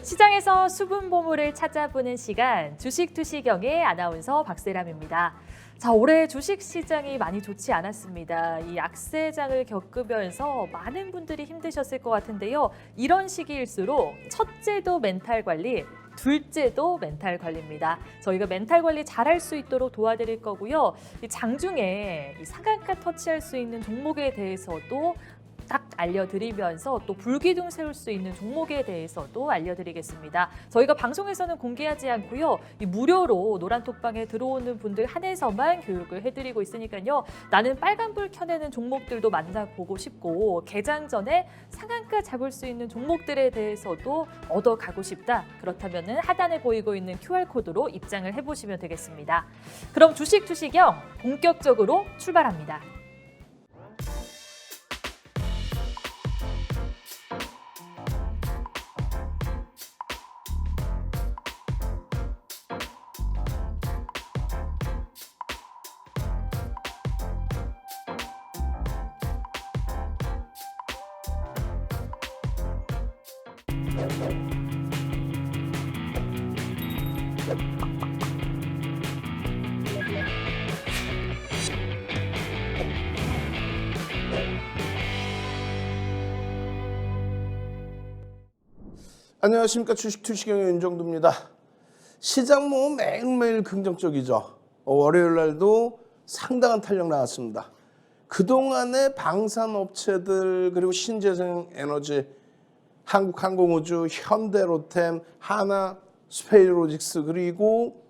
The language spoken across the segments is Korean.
시장에서 수분 보물을 찾아보는 시간, 주식투시경의 아나운서 박세람입니다. 자, 올해 주식 시장이 많이 좋지 않았습니다. 이 악세장을 겪으면서 많은 분들이 힘드셨을 것 같은데요. 이런 시기일수록 첫째도 멘탈 관리, 둘째도 멘탈 관리입니다. 저희가 멘탈 관리 잘할 수 있도록 도와드릴 거고요. 이 장중에 이 상한가 터치할 수 있는 종목에 대해서도 딱 알려드리면서 또 불기둥 세울 수 있는 종목에 대해서도 알려드리겠습니다. 저희가 방송에서는 공개하지 않고요. 이 무료로 노란톡방에 들어오는 분들 한해서만 교육을 해드리고 있으니까요. 나는 빨간불 켜내는 종목들도 만나보고 싶고 개장 전에 상한가 잡을 수 있는 종목들에 대해서도 얻어가고 싶다. 그렇다면 하단에 보이고 있는 QR코드로 입장을 해보시면 되겠습니다. 그럼 주식 투시경 본격적으로 출발합니다. 안녕하십니까. 주식투시경의 윤정두입니다. 시장 뭐 매일매일 긍정적이죠. 월요일 날도 상당한 탄력 나왔습니다. 그동안의 방산업체들 그리고 신재생에너지, 한국항공우주, 현대로템, 하나, 스페이로직스 그리고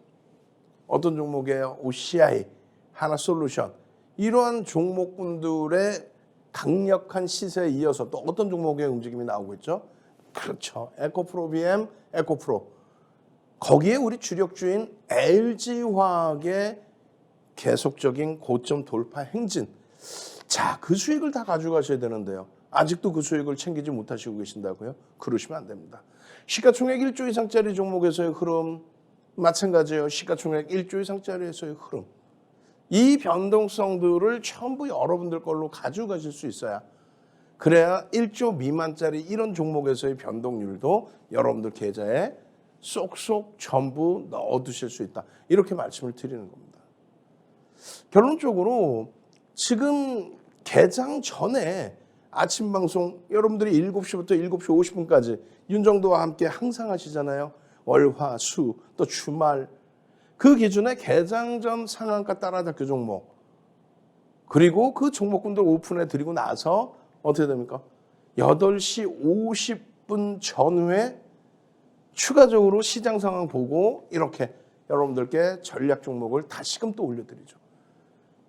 어떤 종목이에요? OCI, 하나솔루션 이러한 종목군들의 강력한 시세에 이어서 또 어떤 종목의 움직임이 나오고 있죠? 그렇죠. 에코프로 BM, 에코프로. 거기에 우리 주력주인 LG화학의 계속적인 고점 돌파 행진. 자, 그 수익을 다 가져가셔야 되는데요. 아직도 그 수익을 챙기지 못하시고 계신다고요? 그러시면 안 됩니다. 시가총액 1조 이상짜리 종목에서의 흐름 마찬가지예요. 시가총액 1조 이상짜리에서의 흐름. 이 변동성들을 전부 여러분들 걸로 가져가실 수 있어야 그래야 1조 미만짜리 이런 종목에서의 변동률도 여러분들 계좌에 쏙쏙 전부 넣어두실 수 있다. 이렇게 말씀을 드리는 겁니다. 결론적으로 지금 개장 전에 아침 방송 여러분들이 7시부터 7시 50분까지 윤정도와 함께 항상 하시잖아요. 월, 화, 수, 또 주말. 그 기준에 개장 전 상한가 따라잡기 종목. 그리고 그 종목군들 오픈해 드리고 나서 어떻게 됩니까? 8시 50분 전후에 추가적으로 시장 상황 보고 이렇게 여러분들께 전략 종목을 다시금 또 올려드리죠.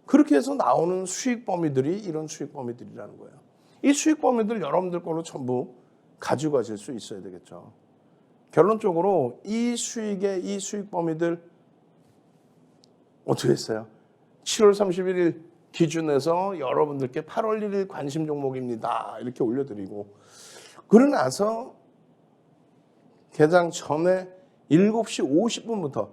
그렇게 해서 나오는 수익 범위들이 이런 수익 범위들이라는 거예요. 이 수익 범위들 여러분들 걸로 전부 가져가실 수 있어야 되겠죠. 결론적으로 이 수익 범위들 어떻게 했어요? 7월 31일 기준에서 여러분들께 8월 1일 관심 종목입니다. 이렇게 올려드리고 그러고 나서 개장 전에 7시 50분부터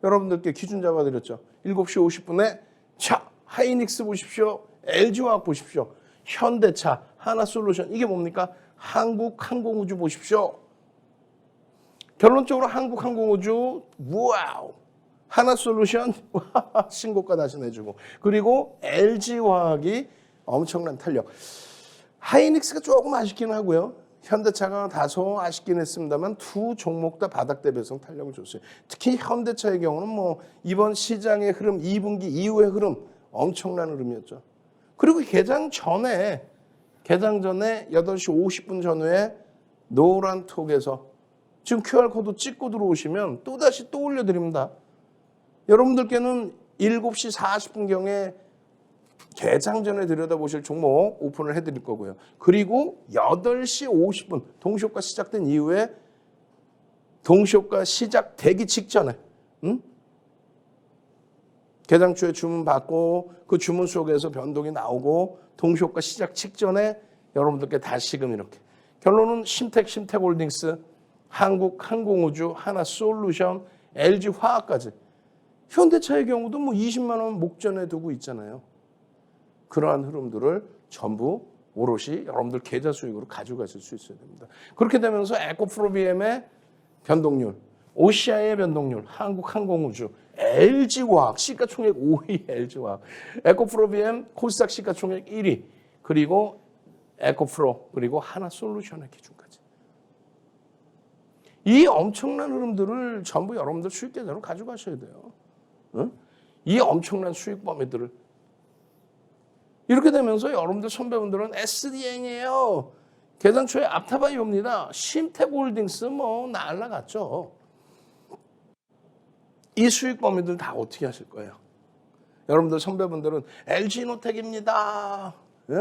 여러분들께 기준 잡아드렸죠. 7시 50분에 자, 하이닉스 보십시오. LG화학 보십시오. 현대차, 하나솔루션 이게 뭡니까? 한국항공우주 보십시오. 결론적으로 한국항공우주 와우. 하나솔루션 신고가 다시 내주고 그리고 LG화학이 엄청난 탄력. 하이닉스가 조금 아쉽긴 하고요. 현대차가 다소 아쉽긴 했습니다만 두 종목 다 바닥 대비성 탄력을 줬어요. 특히 현대차의 경우는 뭐 이번 시장의 흐름 2분기 이후의 흐름 엄청난 흐름이었죠. 그리고 개장 전에 8시 50분 전후에 노란톡에서 지금 QR코드 찍고 들어오시면 또다시 또 올려드립니다. 여러분들께는 7시 40분경에 개장 전에 들여다보실 종목 오픈을 해드릴 거고요. 그리고 8시 50분 동시효과 시작된 이후에 동시효과 시작되기 직전에 개장주에 주문 받고 그 주문 속에서 변동이 나오고 동시효과 시작 직전에 여러분들께 다시금 이렇게 결론은 심택홀딩스, 한국항공우주, 하나솔루션, LG화학까지 현대차의 경우도 뭐 20만 원 목전에 두고 있잖아요. 그러한 흐름들을 전부 오롯이 여러분들 계좌 수익으로 가져가실 수 있어야 됩니다. 그렇게 되면서 에코프로 BM의 변동률, OCI의 변동률, 한국항공우주, LG화학 시가총액 5위 LG화학, 에코프로 BM 코스닥 시가총액 1위, 그리고 에코프로 그리고 하나솔루션의 기준까지. 이 엄청난 흐름들을 전부 여러분들 수익 계좌로 가져가셔야 돼요. 응? 이 엄청난 수익 범위들을. 이렇게 되면서 여러분들 선배분들은 SDN이에요. 계산 초에 앞타바이오입니다. 심택홀딩스 뭐 날라갔죠. 이 수익 범위들 다 어떻게 하실 거예요? 여러분들 선배분들은 LG노텍입니다. 예?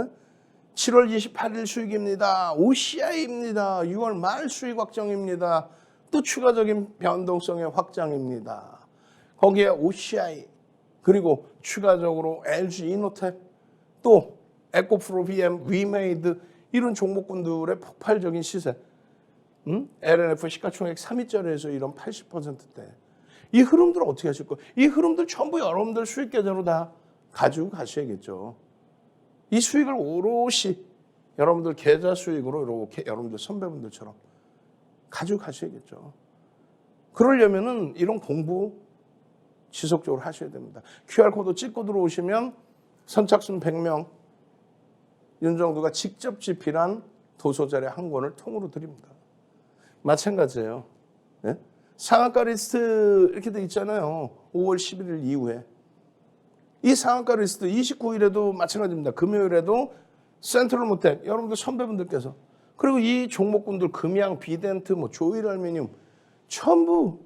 7월 28일 수익입니다. OCI입니다. 6월 말 수익 확정입니다. 또 추가적인 변동성의 확장입니다. 거기에 OCI 그리고 추가적으로 LG이노텍 또 에코프로 BM, 위메이드 이런 종목군들의 폭발적인 시세. LNF 시가총액 3위짜리에서 이런 80%대. 이 흐름들을 어떻게 하실 거예요? 이 흐름들 전부 여러분들 수익 계좌로 다 가지고 가셔야겠죠. 이 수익을 오롯이 여러분들 계좌 수익으로 이렇게 여러분들 선배분들처럼 가지고 가셔야겠죠. 그러려면은 이런 공부 지속적으로 하셔야 됩니다. QR코드 찍고 들어오시면 선착순 100명 윤정두가 직접 집필한 도서자료 한 권을 통으로 드립니다. 마찬가지예요. 네? 상한가 리스트 이렇게 돼 있잖아요. 5월 11일 이후에. 이 상한가 리스트 29일에도 마찬가지입니다. 금요일에도 센트럴모텍 여러분들 선배분들께서 그리고 이 종목군들 금양, 비덴트, 뭐 조일알미늄 전부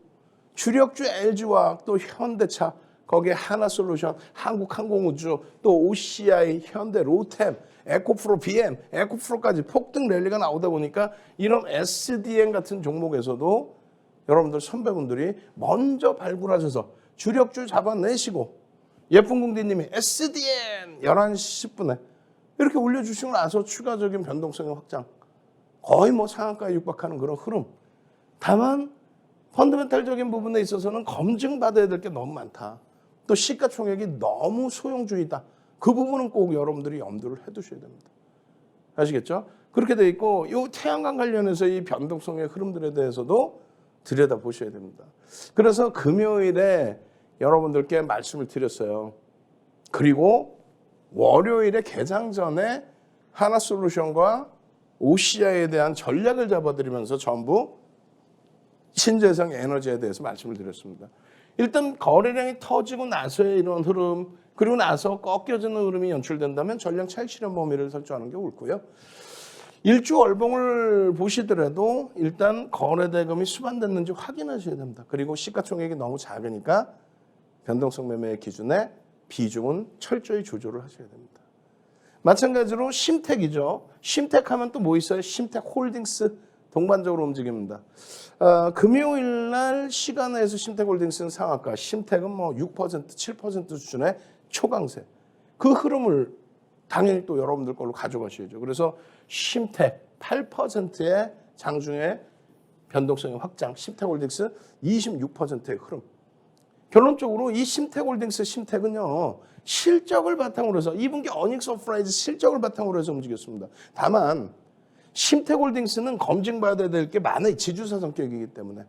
주력주 LG화학 또 현대차 거기에 하나솔루션, 한국항공우주 또 OCI, 현대, 로템, 에코프로 BM, 에코프로까지 폭등 랠리가 나오다 보니까 이런 SDN 같은 종목에서도 여러분들 선배분들이 먼저 발굴하셔서 주력주 잡아내시고 예쁜 공대님이 SDN 11시 10분에 이렇게 올려주시고 나서 추가적인 변동성의 확장 거의 뭐 상한가에 육박하는 그런 흐름. 다만 펀더멘탈적인 부분에 있어서는 검증받아야 될 게 너무 많다. 또 시가총액이 너무 소형주의다. 그 부분은 꼭 여러분들이 염두를 해두셔야 됩니다. 아시겠죠? 그렇게 돼 있고 이 태양광 관련해서 이 변동성의 흐름들에 대해서도 들여다보셔야 됩니다. 그래서 금요일에 여러분들께 말씀을 드렸어요. 그리고 월요일에 개장 전에 하나솔루션과 OCI에 대한 전략을 잡아드리면서 전부 신재생 에너지에 대해서 말씀을 드렸습니다. 일단 거래량이 터지고 나서의 이런 흐름 그리고 나서 꺾여지는 흐름이 연출된다면 전량 차익 실현 범위를 설정하는 게 옳고요. 일주 월봉을 보시더라도 일단 거래대금이 수반됐는지 확인하셔야 됩니다. 그리고 시가총액이 너무 작으니까 변동성 매매의 기준에 비중은 철저히 조절을 하셔야 됩니다. 마찬가지로 심택이죠. 심택하면 또 뭐 있어요? 심택홀딩스 동반적으로 움직입니다. 금요일 날 시간에서 심택홀딩스는 상한가, 심택은 뭐 6%, 7% 수준의 초강세. 그 흐름을 당연히 또 여러분들 걸로 가져가셔야죠. 그래서 심택 8%의 장중에 변동성의 확장, 심택홀딩스 26%의 흐름. 결론적으로 이 심택홀딩스 심택은요. 실적을 바탕으로 해서 2분기 어닝 서프라이즈 실적을 바탕으로 해서 움직였습니다. 다만 심택홀딩스는 검증받아야 될 게 많아요. 지주사 성격이기 때문에.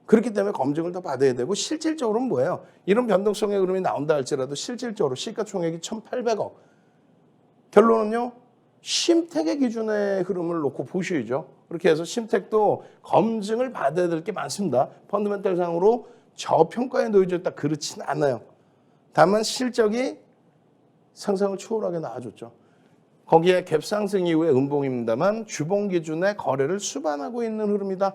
그렇기 때문에 검증을 더 받아야 되고 실질적으로는 뭐예요? 이런 변동성의 흐름이 나온다 할지라도 실질적으로 시가총액이 1,800억. 결론은요. 심택의 기준의 흐름을 놓고 보셔야죠. 그렇게 해서 심택도 검증을 받아야 될 게 많습니다. 펀더멘탈상으로 저평가에 놓여져 있다 그렇진 않아요. 다만 실적이 상상을 초월하게 나와줬죠. 거기에 갭 상승 이후에 음봉입니다만 주봉 기준의 거래를 수반하고 있는 흐름이다.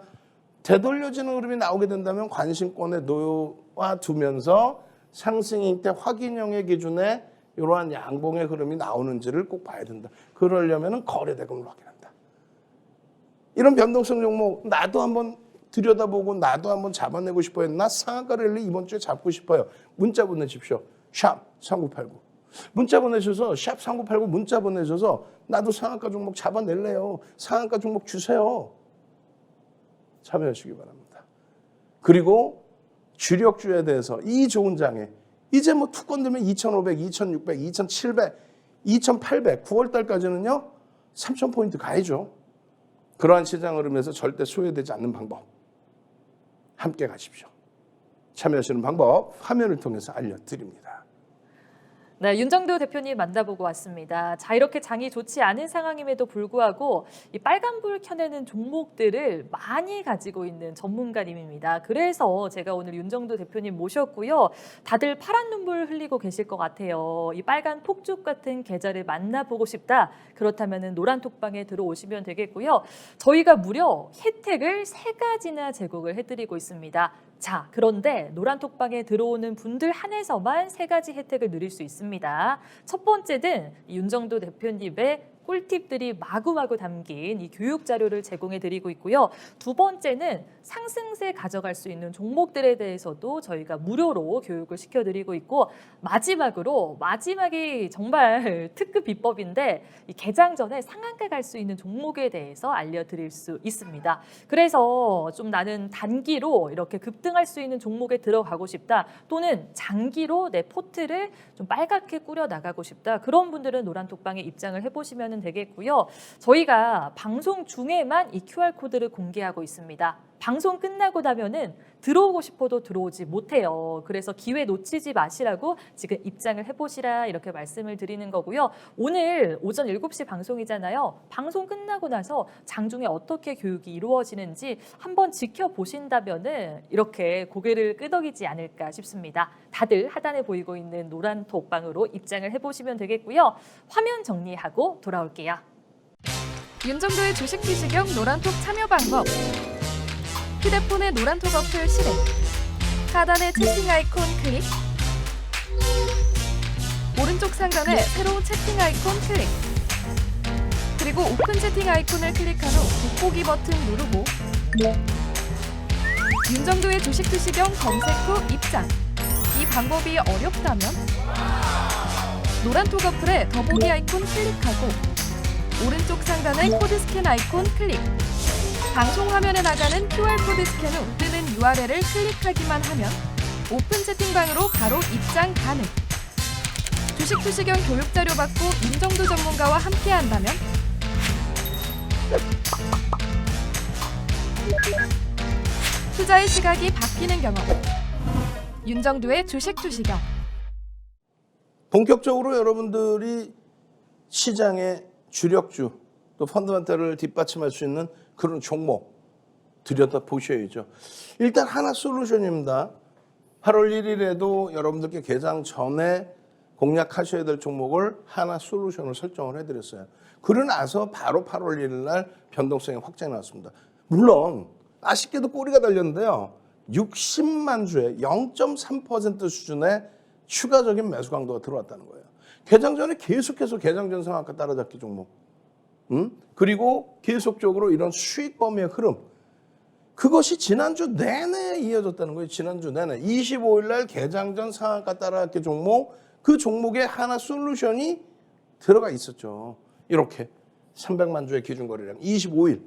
되돌려지는 흐름이 나오게 된다면 관심권에 놓아두면서 상승일 때 확인형의 기준에 이러한 양봉의 흐름이 나오는지를 꼭 봐야 된다. 그러려면 거래대금을 확인한다. 이런 변동성 종목 나도 한번 들여다보고 나도 한번 잡아내고 싶어요. 나 상한가 랠리 이번 주에 잡고 싶어요. 문자 보내십시오. 샵 3989. 문자 보내셔서 샵 3989 문자 보내셔서 나도 상한가 종목 잡아낼래요. 상한가 종목 주세요. 참여하시기 바랍니다. 그리고 주력주에 대해서 이 좋은 장에 이제 뭐 투권 되면 2,500, 2,600, 2,700, 2,800 9월 달까지는요. 3,000포인트 가야죠. 그러한 시장 흐름에서 절대 소외되지 않는 방법. 함께 가십시오. 참여하시는 방법 화면을 통해서 알려드립니다. 네, 윤정도 대표님 만나보고 왔습니다. 자, 이렇게 장이 좋지 않은 상황임에도 불구하고 이 빨간불 켜내는 종목들을 많이 가지고 있는 전문가님입니다. 그래서 제가 오늘 윤정도 대표님 모셨고요. 다들 파란 눈물 흘리고 계실 것 같아요. 이 빨간 폭죽 같은 계좌를 만나보고 싶다. 그렇다면 노란 톡방에 들어오시면 되겠고요. 저희가 무려 혜택을 3가지나 제공을 해드리고 있습니다. 자, 그런데 노란 톡방에 들어오는 분들 한해서만 3가지 혜택을 누릴 수 있습니다. 첫 번째는 윤정도 대표님의 꿀팁들이 마구마구 담긴 이 교육 자료를 제공해 드리고 있고요. 두 번째는 상승세 가져갈 수 있는 종목들에 대해서도 저희가 무료로 교육을 시켜드리고 있고, 마지막이 정말 특급 비법인데 이 개장 전에 상한가 갈 수 있는 종목에 대해서 알려드릴 수 있습니다. 그래서 좀 나는 단기로 이렇게 급등할 수 있는 종목에 들어가고 싶다, 또는 장기로 내 포트를 좀 빨갛게 꾸려 나가고 싶다, 그런 분들은 노란 톡방에 입장을 해보시면 되겠고요. 저희가 방송 중에만 이 QR코드를 공개하고 있습니다. 방송 끝나고 나면은 들어오고 싶어도 들어오지 못해요. 그래서 기회 놓치지 마시라고 지금 입장을 해보시라 이렇게 말씀을 드리는 거고요. 오늘 오전 7시 방송이잖아요. 방송 끝나고 나서 장중에 어떻게 교육이 이루어지는지 한번 지켜보신다면은 이렇게 고개를 끄덕이지 않을까 싶습니다. 다들 하단에 보이고 있는 노란 톡방으로 입장을 해보시면 되겠고요. 화면 정리하고 돌아올게요. 윤정도의 주식 비시경 노란톡 참여 방법. 휴대폰의 노란톡 어플 실행. 하단의 채팅 아이콘 클릭. 오른쪽 상단에 새로운 채팅 아이콘 클릭. 그리고 오픈 채팅 아이콘을 클릭한 후 돋보기 버튼 누르고 윤정도의 주식 비시경 검색 후 입장. 이 방법이 어렵다면 노란톡 어플에 더보기 아이콘 클릭하고 오른쪽 상단의 코드 스캔 아이콘 클릭. 방송 화면에 나가는 QR코드 스캔 후 뜨는 URL을 클릭하기만 하면 오픈 채팅방으로 바로 입장 가능. 주식 투시경 교육 자료 받고 윤정도 전문가와 함께 한다면 투자의 시각이 바뀌는 경험. 윤정도의 주식 투시경. 본격적으로 여러분들이 시장의 주력주 또 펀더멘털을 뒷받침할 수 있는 그런 종목 들여다보셔야죠. 일단 하나솔루션입니다. 8월 1일에도 여러분들께 개장 전에 공략하셔야 될 종목을 하나솔루션을 설정을 해드렸어요. 그러고 나서 바로 8월 1일 날 변동성이 확장이 나왔습니다. 물론 아쉽게도 꼬리가 달렸는데요. 60만 주에 0.3% 수준의 추가적인 매수 강도가 들어왔다는 거예요. 개장 전에 계속해서 개장 전 상한가 따라잡기 종목. 그리고 계속적으로 이런 수익 범위의 흐름. 그것이 지난주 내내 이어졌다는 거예요. 지난주 내내. 25일 날 개장 전 상한가 따라잡기 종목, 그 종목에 하나솔루션이 들어가 있었죠. 이렇게 300만 주의 기준거래량 25일.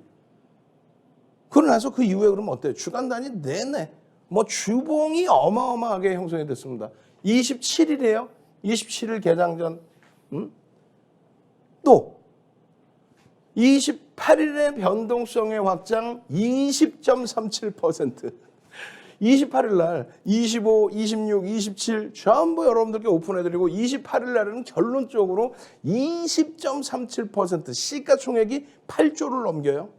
그러고 나서 그 이후에 그러면 어때요? 주간 단위 내내 뭐 주봉이 어마어마하게 형성이 됐습니다. 27일이에요. 27일 개장 전. 또 28일의 변동성의 확장 20.37%. 28일 날 25, 26, 27 전부 여러분들께 오픈해드리고 28일 날은 결론적으로 20.37% 시가총액이 8조를 넘겨요.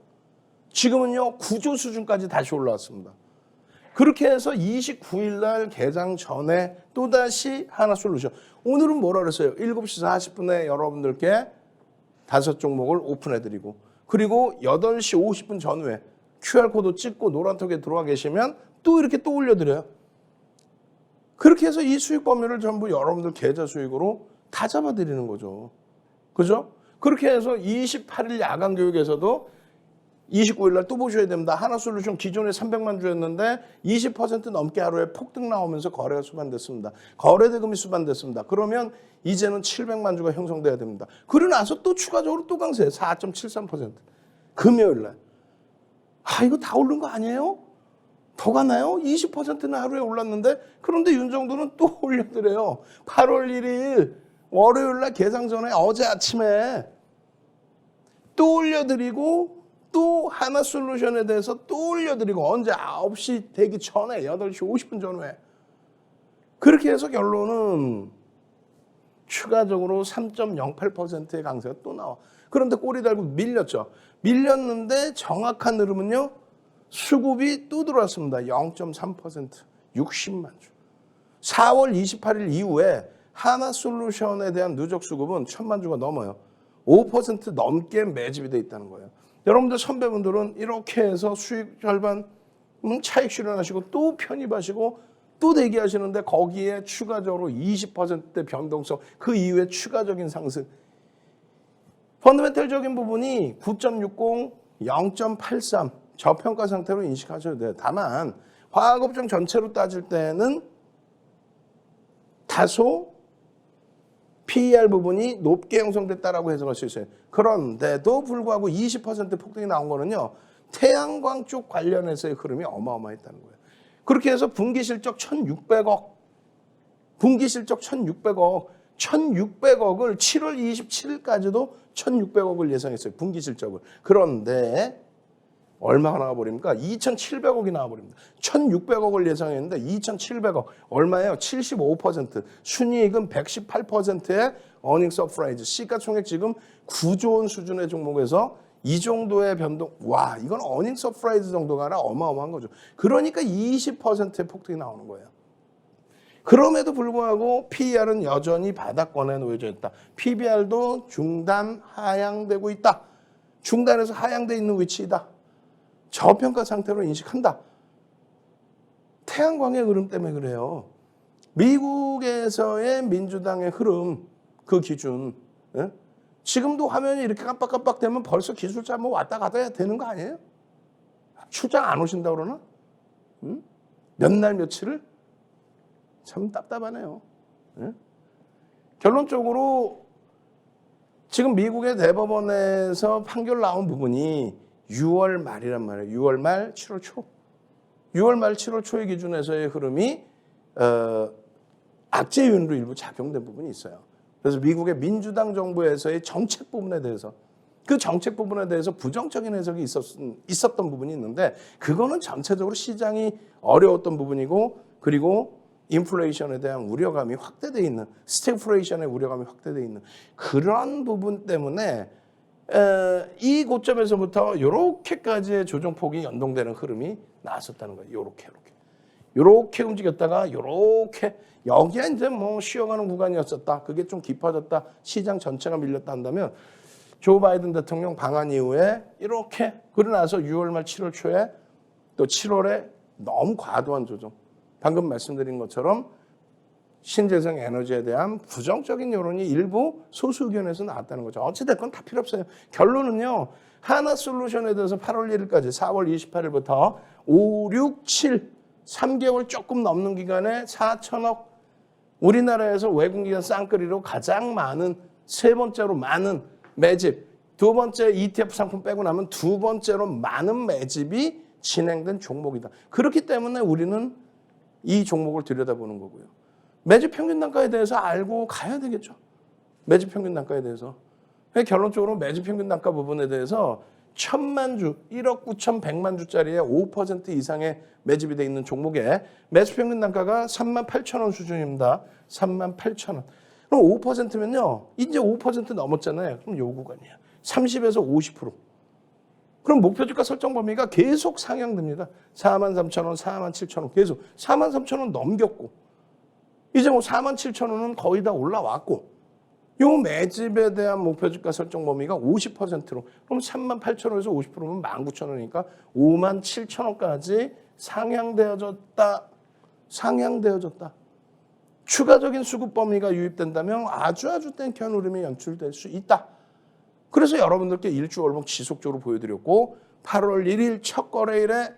지금은요 9조 수준까지 다시 올라왔습니다. 그렇게 해서 29일 날 개장 전에 또다시 하나솔루션. 오늘은 뭐라 그랬어요? 7시 40분에 여러분들께 5종목을 오픈해드리고, 그리고 8시 50분 전후에 QR코드 찍고 노란톡에 들어와 계시면 또 이렇게 또 올려드려요. 그렇게 해서 이 수익 범위를 전부 여러분들 계좌 수익으로 다 잡아드리는 거죠. 그죠? 그렇게 해서 28일 야간 교육에서도 29일 날 또 보셔야 됩니다. 하나솔루션 기존에 300만 주였는데 20% 넘게 하루에 폭등 나오면서 거래가 수반됐습니다. 거래 대금이 수반됐습니다. 그러면 이제는 700만 주가 형성돼야 됩니다. 그러고 나서 또 추가적으로 또 강세 4.73%. 금요일 날. 이거 다 오른 거 아니에요? 더 가나요? 20%는 하루에 올랐는데, 그런데 윤정도는 또 올려드려요. 8월 1일 월요일 날 개장 전에 어제 아침에 또 올려드리고 또 하나솔루션에 대해서 또 올려드리고 언제 9시 되기 전에 8시 50분 전후에 그렇게 해서 결론은 추가적으로 3.08%의 강세가 또 나와. 그런데 꼬리 달고 밀렸죠. 밀렸는데 정확한 흐름은요. 수급이 또 들어왔습니다. 0.3%, 60만 주. 4월 28일 이후에 하나솔루션에 대한 누적 수급은 1000만 주가 넘어요. 5% 넘게 매집이 돼 있다는 거예요. 여러분들 선배분들은 이렇게 해서 수익 절반 차익 실현하시고 또 편입하시고 또 대기하시는데 거기에 추가적으로 20%대 변동성 그 이후에 추가적인 상승 펀더멘털적인 부분이 9.60, 0.83 저평가 상태로 인식하셔도 돼요. 다만 화학업종 전체로 따질 때는 다소 PER 부분이 높게 형성됐다라고 해석할 수 있어요. 그런데도 불구하고 20% 폭등이 나온 거는요. 태양광 쪽 관련해서의 흐름이 어마어마했다는 거예요. 그렇게 해서 분기 실적 1,600억, 분기 실적 1,600억, 1,600억을 7월 27일까지도 1,600억을 예상했어요. 분기 실적을. 그런데 얼마가 나와버립니까? 2,700억이 나와버립니다. 1,600억을 예상했는데 2,700억. 얼마예요? 75%. 순이익은 118%의 어닝 서프라이즈. 시가총액 지금 9조 원 수준의 종목에서 이 정도의 변동. 와, 이건 어닝 서프라이즈 정도가 아니라 어마어마한 거죠. 그러니까 20%의 폭등이 나오는 거예요. 그럼에도 불구하고 PER은 여전히 바닥권에 놓여져 있다. PBR도 중단 하향되고 있다. 중단에서 하향돼 있는 위치이다. 저평가 상태로 인식한다. 태양광의 흐름 때문에 그래요. 미국에서의 민주당의 흐름, 그 기준. 예? 지금도 화면이 이렇게 깜빡깜빡 되면 벌써 기술자 뭐 왔다 갔다 해야 되는 거 아니에요? 출장 안 오신다 그러나? 응? 몇 날 며칠을? 참 답답하네요. 예? 결론적으로 지금 미국의 대법원에서 판결 나온 부분이 6월 말이란 말이에요. 6월 말, 7월 초. 6월 말, 7월 초의 기준에서의 흐름이 악재 요인으로 일부 작용된 부분이 있어요. 그래서 미국의 민주당 정부에서의 정책 부분에 대해서 그 정책 부분에 대해서 부정적인 해석이 있었던 부분이 있는데 그거는 전체적으로 시장이 어려웠던 부분이고 그리고 인플레이션에 대한 우려감이 확대되어 있는 스태그플레이션의 우려감이 확대되어 있는 그런 부분 때문에 이 고점에서부터 이렇게까지의 조정폭이 연동되는 흐름이 나왔었다는 거예요. 이렇게 움직였다가 이렇게 여기에 이제 뭐 쉬어가는 구간이었었다. 그게 좀 깊어졌다. 시장 전체가 밀렸다 한다면 조 바이든 대통령 방한 이후에 이렇게 그러고 나서 6월 말 7월 초에 또 7월에 너무 과도한 조정. 방금 말씀드린 것처럼 신재생 에너지에 대한 부정적인 여론이 일부 소수 의견에서 나왔다는 거죠. 어찌됐건 다 필요 없어요. 결론은요. 하나솔루션에 대해서 8월 1일까지 4월 28일부터 5, 6, 7 3개월 조금 넘는 기간에 4천억 우리나라에서 외국기관 쌍끌이로 가장 많은 세 번째로 많은 매집 두 번째 ETF 상품 빼고 나면 두 번째로 많은 매집이 진행된 종목이다. 그렇기 때문에 우리는 이 종목을 들여다보는 거고요. 매집 평균 단가에 대해서 알고 가야 되겠죠. 매집 평균 단가에 대해서. 결론적으로 매집 평균 단가 부분에 대해서 1,000만 주, 1억 9,100만 주짜리의 5% 이상의 매집이 되어 있는 종목에 매집 평균 단가가 38,000원 수준입니다. 38,000원. 그럼 5%면요. 이제 5% 넘었잖아요. 그럼 요 구간이에요. 30에서 50%. 그럼 목표 주가 설정 범위가 계속 상향됩니다. 43,000원, 47,000원 계속 43,000원 넘겼고 이제 뭐 47,000원은 거의 다 올라왔고 요 매집에 대한 목표 주가 설정 범위가 50%로 그럼 38,000원에서 50%면 19,000원이니까 57,000원까지 상향되어졌다. 추가적인 수급 범위가 유입된다면 아주 땡큐한 흐름이 연출될 수 있다. 그래서 여러분들께 일주 월봉 지속적으로 보여드렸고 8월 1일 첫 거래일에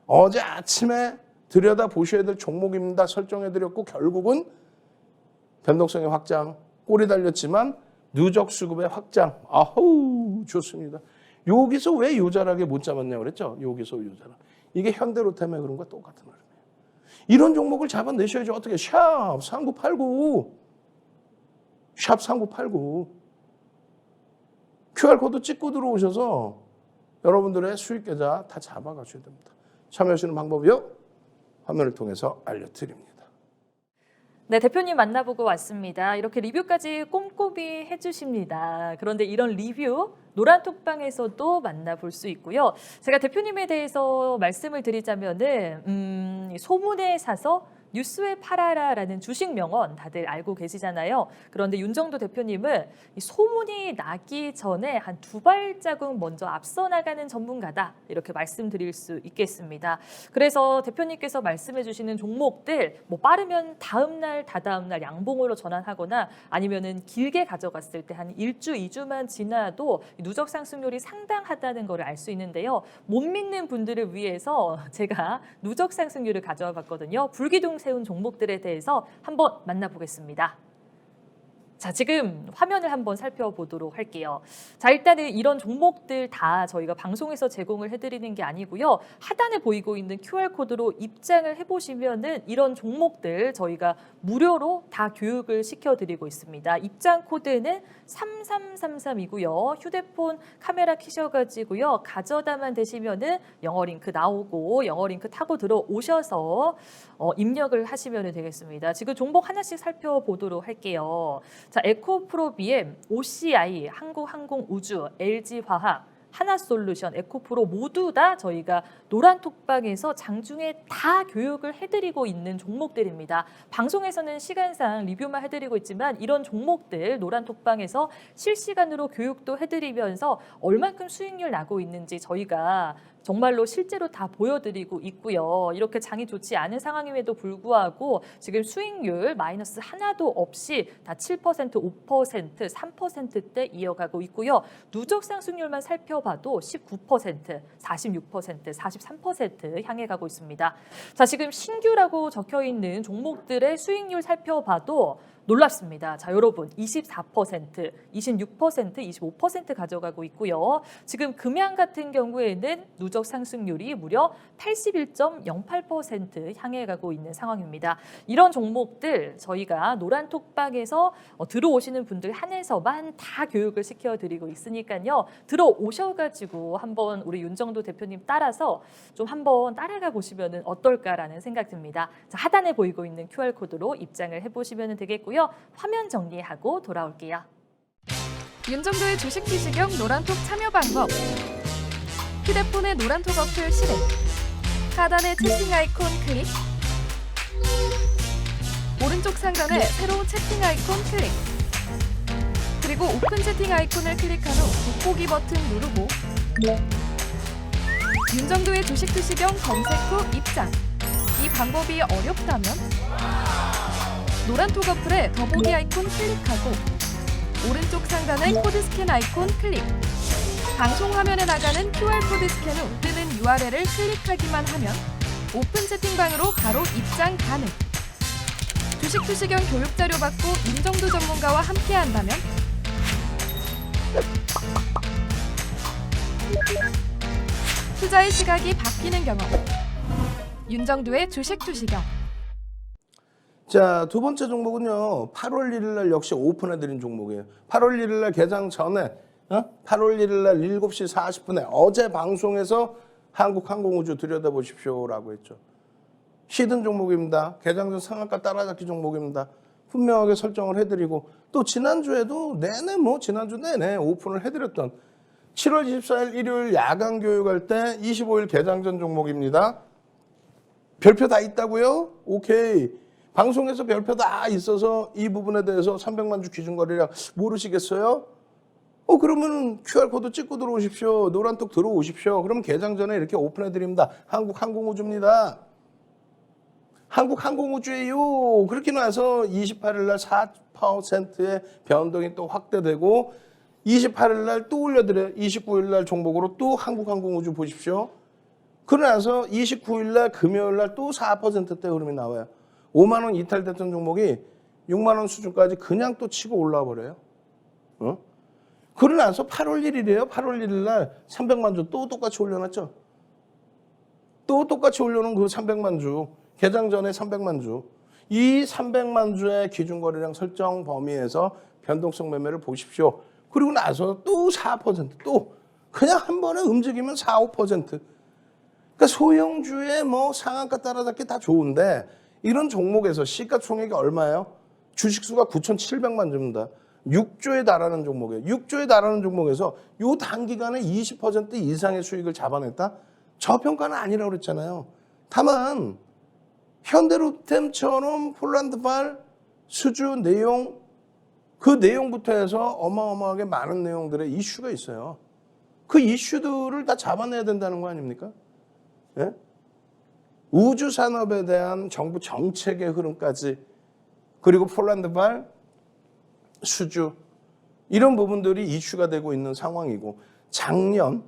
어제 아침에 들여다보셔야 될 종목입니다. 설정해드렸고 결국은 변동성의 확장, 꼬리 달렸지만 누적 수급의 확장. 아우 좋습니다. 여기서 왜 요자락에 못 잡았냐고 그랬죠? 여기서 요자락. 이게 현대로템의 그런 거 똑같은 거예요. 이런 종목을 잡아내셔야죠. 어떻게? 샵 3989. 샵 3989. QR코드 찍고 들어오셔서 여러분들의 수익 계좌 다 잡아가셔야 됩니다. 참여하시는 방법이요. 화면을 통해서 알려드립니다. 네, 대표님 만나보고 왔습니다. 이렇게 리뷰까지 꼼꼼히 해주십니다. 그런데 이런 리뷰 노란톡방에서도 만나볼 수 있고요. 제가 대표님에 대해서 말씀을 드리자면은 소문에 사서 뉴스에 팔아라라는 주식 명언 다들 알고 계시잖아요. 그런데 윤정도 대표님은 이 소문이 나기 전에 한 2발자국 먼저 앞서 나가는 전문가다 이렇게 말씀드릴 수 있겠습니다. 그래서 대표님께서 말씀해 주시는 종목들 뭐 빠르면 다음 날 다다음 날 양봉으로 전환하거나 아니면은 길게 가져갔을 때 한 1주 2주만 지나도 누적 상승률이 상당하다는 걸 알 수 있는데요. 못 믿는 분들을 위해서 제가 누적 상승률을 가져와 봤거든요. 불기둥 세운 종목들에 대해서 한번 만나보겠습니다. 자, 지금 화면을 한번 살펴보도록 할게요. 자, 일단은 이런 종목들 다 저희가 방송에서 제공을 해드리는 게 아니고요. 하단에 보이고 있는 QR코드로 입장을 해보시면은 이런 종목들 저희가 무료로 다 교육을 시켜드리고 있습니다. 입장 코드는 3333이고요. 휴대폰 카메라 켜셔가지고요. 가져다만 되시면은 영어 링크 나오고 영어 링크 타고 들어오셔서 입력을 하시면 되겠습니다. 지금 종목 하나씩 살펴보도록 할게요. 자, 에코프로비엠, OCI, 한국항공우주, LG화학, 하나솔루션, 에코프로 모두 다 저희가 노란톡방에서 장중에 다 교육을 해드리고 있는 종목들입니다. 방송에서는 시간상 리뷰만 해드리고 있지만 이런 종목들 노란톡방에서 실시간으로 교육도 해드리면서 얼만큼 수익률 나고 있는지 저희가 정말로 실제로 다 보여드리고 있고요. 이렇게 장이 좋지 않은 상황임에도 불구하고 지금 수익률 마이너스 하나도 없이 다 7%, 5%, 3%대 이어가고 있고요. 누적 상승률만 살펴봐도 19%, 46%, 43% 향해 가고 있습니다. 자, 지금 신규라고 적혀 있는 종목들의 수익률 살펴봐도 놀랍습니다. 자, 여러분 24%, 26%, 25% 가져가고 있고요. 지금 금양 같은 경우에는 누적 상승률이 무려 81.08% 향해 가고 있는 상황입니다. 이런 종목들 저희가 노란톡방에서 들어오시는 분들 한해서만 다 교육을 시켜드리고 있으니까요. 들어오셔가지고 한번 우리 윤정도 대표님 따라서 좀 한번 따라가 보시면 어떨까라는 생각 듭니다. 자, 하단에 보이고 있는 QR코드로 입장을 해보시면 되겠고요. 화면 정리하고 돌아올게요. 윤정도의 주식 지식형 노란톡 참여 방법. 휴대폰의 노란톡 어플 실행. 하단의 채팅 아이콘 클릭. 오른쪽 상단에 새로운 채팅 아이콘 클릭. 그리고 오픈 채팅 아이콘을 클릭한 후 돋보기 버튼 누르고 윤정도의 주식 지식형 검색 후 입장. 이 방법이 어렵다면 노란톡 어플에 더보기 아이콘 클릭하고 오른쪽 상단의 코드 스캔 아이콘 클릭. 방송 화면에 나가는 QR코드 스캔 후 뜨는 URL을 클릭하기만 하면 오픈 채팅방으로 바로 입장 가능. 주식 투시경 교육 자료 받고 윤정도 전문가와 함께 한다면 투자의 시각이 바뀌는 경험. 윤정도의 주식 투시경. 자, 두 번째 종목은요. 8월 1일 날 역시 오픈해드린 종목이에요. 8월 1일 날 개장 전에 8월 1일 날 7시 40분에 어제 방송에서 한국항공우주 들여다보십시오라고 했죠. 시든 종목입니다. 개장 전 상한가 따라잡기 종목입니다. 분명하게 설정을 해드리고 또 지난주에도 지난주 내내 오픈을 해드렸던 7월 24일 일요일 야간 교육할 때 25일 개장 전 종목입니다. 별표 다 있다고요? 오케이. 방송에서 별표 다 있어서 이 부분에 대해서 300만 주 기준 거래량 모르시겠어요? 그러면 QR코드 찍고 들어오십시오. 노란톡 들어오십시오. 그럼 개장 전에 이렇게 오픈해 드립니다. 한국항공우주입니다. 한국항공우주예요. 그렇게 나서 28일 날 4%의 변동이 또 확대되고 28일 날 또 올려드려요. 29일 날 종목으로 또 한국항공우주 보십시오. 그러나서 29일 날 금요일 날 또 4%대 흐름이 나와요. 5만 원 이탈됐던 종목이 6만 원 수준까지 그냥 또 치고 올라와 버려요. 그러나서 8월 1일이에요. 8월 1일 날 300만 주 또 똑같이 올려놨죠. 또 똑같이 올려놓은 그 300만 주, 개장 전에 300만 주. 이 300만 주의 기준 거래량 설정 범위에서 변동성 매매를 보십시오. 그리고 나서 또 4% 또 그냥 한 번에 움직이면 4, 5%. 그러니까 소형주의 뭐 상한가 따라잡기 다 좋은데 이런 종목에서 시가총액이 얼마예요? 주식수가 9,700만 주입니다. 6조에 달하는 종목이에요. 6조에 달하는 종목에서 요 단기간에 20% 이상의 수익을 잡아냈다? 저평가는 아니라고 그랬잖아요. 다만 현대로템처럼 폴란드발 수주 내용 그 내용부터 해서 어마어마하게 많은 내용들의 이슈가 있어요. 그 이슈들을 다 잡아내야 된다는 거 아닙니까? 예? 우주 산업에 대한 정부 정책의 흐름까지 그리고 폴란드발 수주 이런 부분들이 이슈가 되고 있는 상황이고 작년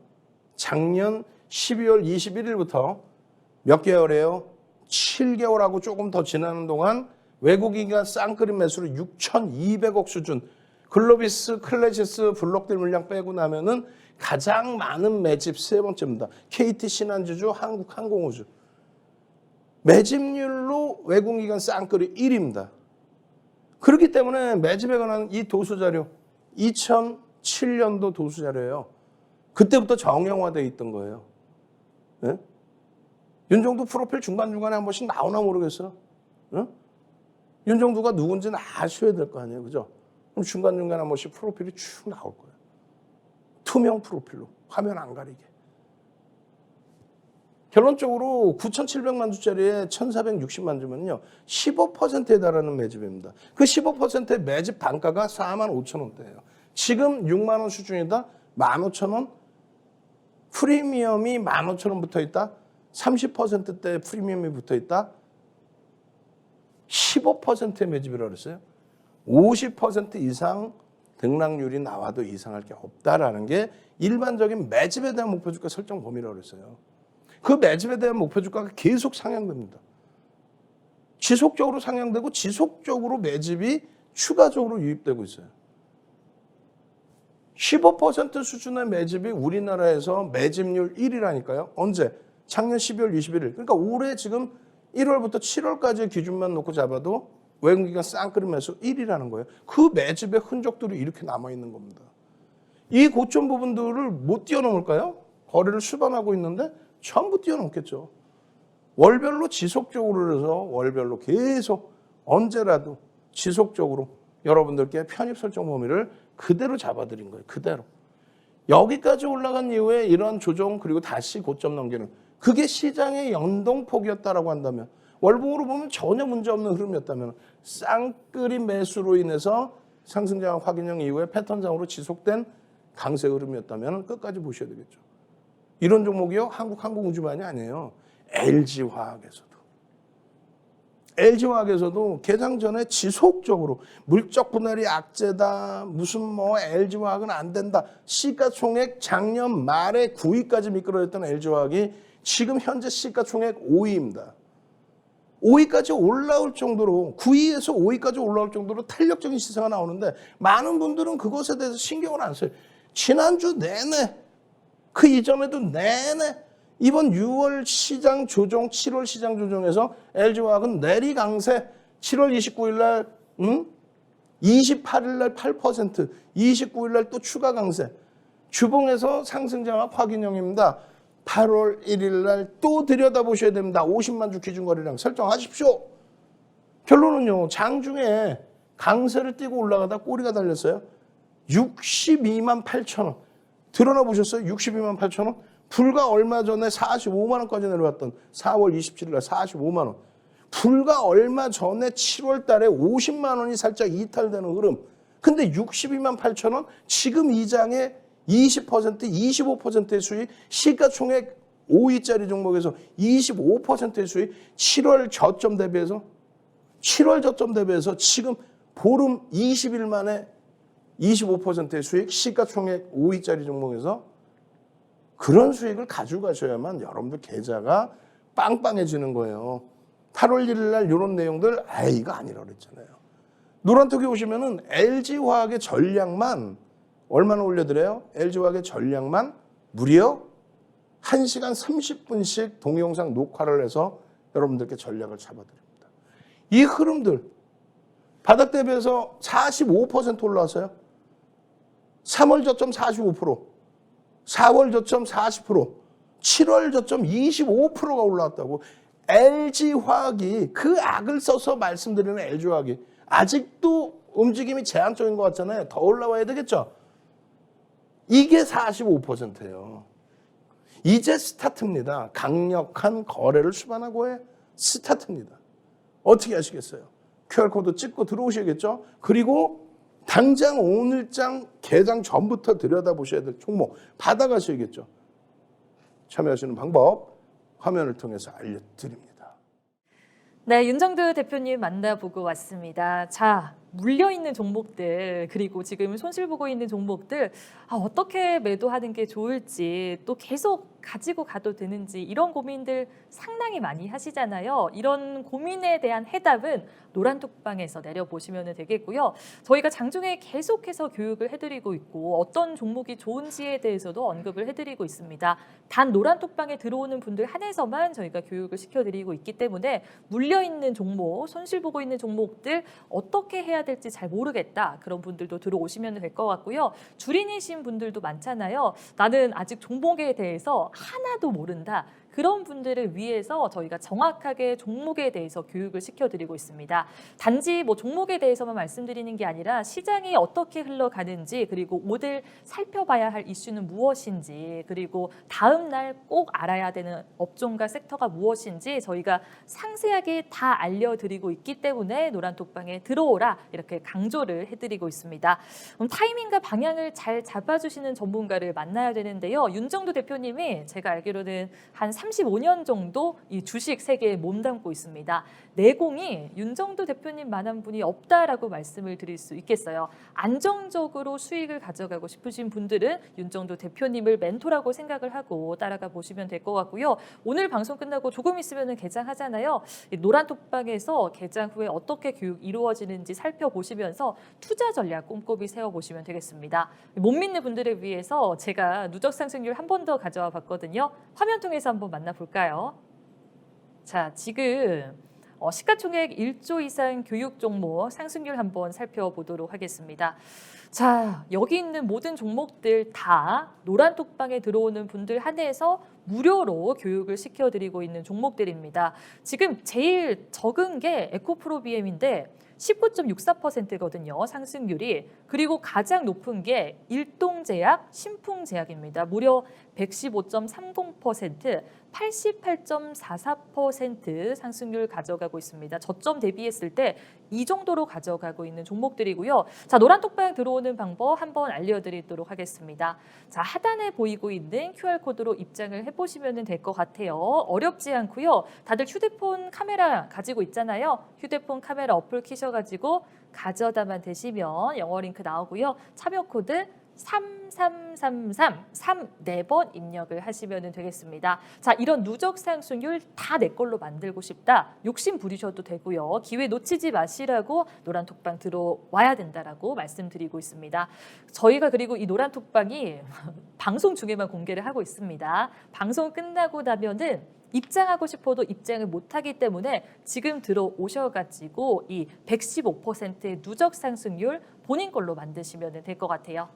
12월 21일부터 몇 개월이에요? 7개월하고 조금 더 지나는 동안 외국인과 쌍끌이 매수로 6,200억 수준 글로비스, 클래시스, 블록딜 물량 빼고 나면은 가장 많은 매집 세 번째입니다. KT 신한주주, 한국항공우주. 매집률로 외국인간 쌍끌이 1위입니다. 그렇기 때문에 매집에 관한 이 도수자료 2007년도 도수자료예요. 그때부터 정형화되어 있던 거예요. 네? 윤정두 프로필 중간중간에 한 번씩 나오나 모르겠어요. 네? 윤정두가 누군지는 아셔야 될 거 아니에요. 그죠? 그럼 중간중간에 한 번씩 프로필이 쭉 나올 거예요. 투명 프로필로 화면 안 가리게. 결론적으로 9,700만 주짜리에 1,460만 주면요 15%에 달하는 매집입니다. 그 15%의 매집 단가가 45,000원대예요. 지금 6만 원 수준이다. 15,000원 프리미엄이 15,000원 붙어 있다. 30%대 프리미엄이 붙어 있다. 15%의 매집이라고 그랬어요. 50% 이상 등락률이 나와도 이상할 게 없다라는 게 일반적인 매집에 대한 목표주가 설정 범위라고 그랬어요. 그 매집에 대한 목표주가가 계속 상향됩니다. 지속적으로 상향되고 지속적으로 매집이 추가적으로 유입되고 있어요. 15% 수준의 매집이 우리나라에서 매집률 1위라니까요. 언제? 작년 12월 21일. 그러니까 올해 지금 1월부터 7월까지의 기준만 놓고 잡아도 외국인간 쌍끌이 매수 1위라는 거예요. 그 매집의 흔적들이 이렇게 남아있는 겁니다. 이 고점 부분들을 못 뛰어넘을까요? 거래를 수반하고 있는데 전부 뛰어넘겠죠. 월별로 지속적으로 해서 월별로 계속 언제라도 지속적으로 여러분들께 편입 설정 범위를 그대로 잡아드린 거예요. 그대로. 여기까지 올라간 이후에 이런 조정 그리고 다시 고점 넘기는 그게 시장의 연동폭이었다라고 한다면 월봉으로 보면 전혀 문제없는 흐름이었다면 쌍끌이 매수로 인해서 상승장 확인형 이후에 패턴상으로 지속된 강세 흐름이었다면 끝까지 보셔야 되겠죠. 이런 종목이요. 한국항공우주만이 아니에요. LG화학에서도 개장 전에 지속적으로 물적 분할이 악재다. 무슨 뭐 LG화학은 안 된다. 시가총액 작년 말에 9위까지 미끄러졌던 LG화학이 지금 현재 시가총액 5위입니다. 5위까지 올라올 정도로 9위에서 5위까지 올라올 정도로 탄력적인 시세가 나오는데 많은 분들은 그것에 대해서 신경을 안 써요. 지난주 내내 그 이전에도 내내 이번 6월 시장 조정 7월 시장 조정에서 LG화학은 내리 강세 7월 29일 날 28일 날 8% 29일 날 또 추가 강세 주봉에서 상승장합 확인형입니다. 8월 1일 날 또 들여다보셔야 됩니다. 50만 주 기준거래량 설정하십시오. 결론은요. 장중에 강세를 띄고 올라가다 꼬리가 달렸어요. 62만 8천 원. 드러나 보셨어요? 62만 8천 원. 불과 얼마 전에 45만 원까지 내려왔던 4월 27일 날 45만 원. 불과 얼마 전에 7월 달에 50만 원이 살짝 이탈되는 흐름. 근데 62만 8천 원? 지금 이 장에 20%, 25%의 수익, 시가총액 5위짜리 종목에서 25%의 수익, 7월 저점 대비해서 지금 보름 20일 만에 25%의 수익, 시가총액 5위짜리 종목에서 그런 수익을 가지고 가셔야만 여러분들 계좌가 빵빵해지는 거예요. 8월 1일 날 이런 내용들, 이거 아니라고 그랬잖아요. 노란톡에 오시면은 LG화학의 전략만 얼마나 올려드려요? LG화학의 전략만 무려 1시간 30분씩 동영상 녹화를 해서 여러분들께 전략을 잡아드립니다. 이 흐름들 바닥 대비해서 45% 올라왔어요. 3월 저점 45%, 4월 저점 40%, 7월 저점 25%가 올라왔다고. LG화학이 그 악을 써서 말씀드리는 LG화학이 아직도 움직임이 제한적인 것 같잖아요. 더 올라와야 되겠죠. 이게 45%예요. 이제 스타트입니다. 강력한 거래를 수반하고의 스타트입니다. 어떻게 하시겠어요? QR코드 찍고 들어오셔야겠죠? 그리고 당장 오늘장 개장 전부터 들여다보셔야 될 종목 받아가셔야겠죠? 참여하시는 방법 화면을 통해서 알려드립니다. 네, 윤정두 대표님 만나보고 왔습니다. 자, 물려있는 종목들 그리고 지금 손실 보고 있는 종목들 어떻게 매도하는 게 좋을지 또 계속 가지고 가도 되는지 이런 고민들 상당히 많이 하시잖아요. 이런 고민에 대한 해답은 노란톡방에서 내려보시면 되겠고요. 저희가 장중에 계속해서 교육을 해드리고 있고 어떤 종목이 좋은지에 대해서도 언급을 해드리고 있습니다. 단 노란톡방에 들어오는 분들 한해서만 저희가 교육을 시켜드리고 있기 때문에 물려있는 종목, 손실 보고 있는 종목들 어떻게 해야 될지 잘 모르겠다. 그런 분들도 들어오시면 될 것 같고요. 주린이신 분들도 많잖아요. 나는 아직 종목에 대해서 하나도 모른다. 그런 분들을 위해서 저희가 정확하게 종목에 대해서 교육을 시켜드리고 있습니다. 단지 뭐 종목에 대해서만 말씀드리는 게 아니라 시장이 어떻게 흘러가는지 그리고 오늘 살펴봐야 할 이슈는 무엇인지 그리고 다음 날 꼭 알아야 되는 업종과 섹터가 무엇인지 저희가 상세하게 다 알려드리고 있기 때문에 노란톡방에 들어오라 이렇게 강조를 해드리고 있습니다. 타이밍과 방향을 잘 잡아주시는 전문가를 만나야 되는데요. 윤정두 대표님이 제가 알기로는 한 35년 정도 이 주식 세계에 몸담고 있습니다. 내공이 윤정두 대표님만한 분이 없다라고 말씀을 드릴 수 있겠어요. 안정적으로 수익을 가져가고 싶으신 분들은 윤정두 대표님을 멘토라고 생각을 하고 따라가 보시면 될 것 같고요. 오늘 방송 끝나고 조금 있으면 개장하잖아요. 노란톡방에서 개장 후에 어떻게 교육 이루어지는지 살펴보시면서 투자 전략 꼼꼼히 세워보시면 되겠습니다. 못 믿는 분들을 위해서 제가 누적 상승률 한 번 더 가져와 봤거든요. 화면 통해서 한번 만나볼까요? 자, 지금 시가총액 1조 이상 교육 종목 상승률 한번 살펴보도록 하겠습니다. 자, 여기 있는 모든 종목들 다 노란톡방에 들어오는 분들 한해서 무료로 교육을 시켜드리고 있는 종목들입니다. 지금 제일 적은 게 에코프로비엠인데 19.64%거든요. 상승률이. 그리고 가장 높은 게 일동제약, 신풍제약입니다. 무려 115.30%, 88.44% 상승률 가져가고 있습니다. 저점 대비했을 때 이 정도로 가져가고 있는 종목들이고요. 자, 노란톡방 들어오는 방법 한번 알려드리도록 하겠습니다. 자, 하단에 보이고 있는 QR코드로 입장을 해보시면 될 것 같아요. 어렵지 않고요. 다들 휴대폰 카메라 가지고 있잖아요. 휴대폰 카메라 어플 키셔가지고 가져다만 대시면 영어 링크 나오고요. 참여 코드 3333 4번 입력을 하시면 되겠습니다. 자, 이런 누적 상승률 다 내 걸로 만들고 싶다. 욕심 부리셔도 되고요. 기회 놓치지 마시라고 노란톡방 들어와야 된다라고 말씀드리고 있습니다. 저희가 그리고 이 노란톡방이 방송 중에만 공개를 하고 있습니다. 방송 끝나고 나면은 입장하고 싶어도 입장을 못하기 때문에 지금 들어오셔가지고 이 115%의 누적 상승률 본인 걸로 만드시면 될 것 같아요.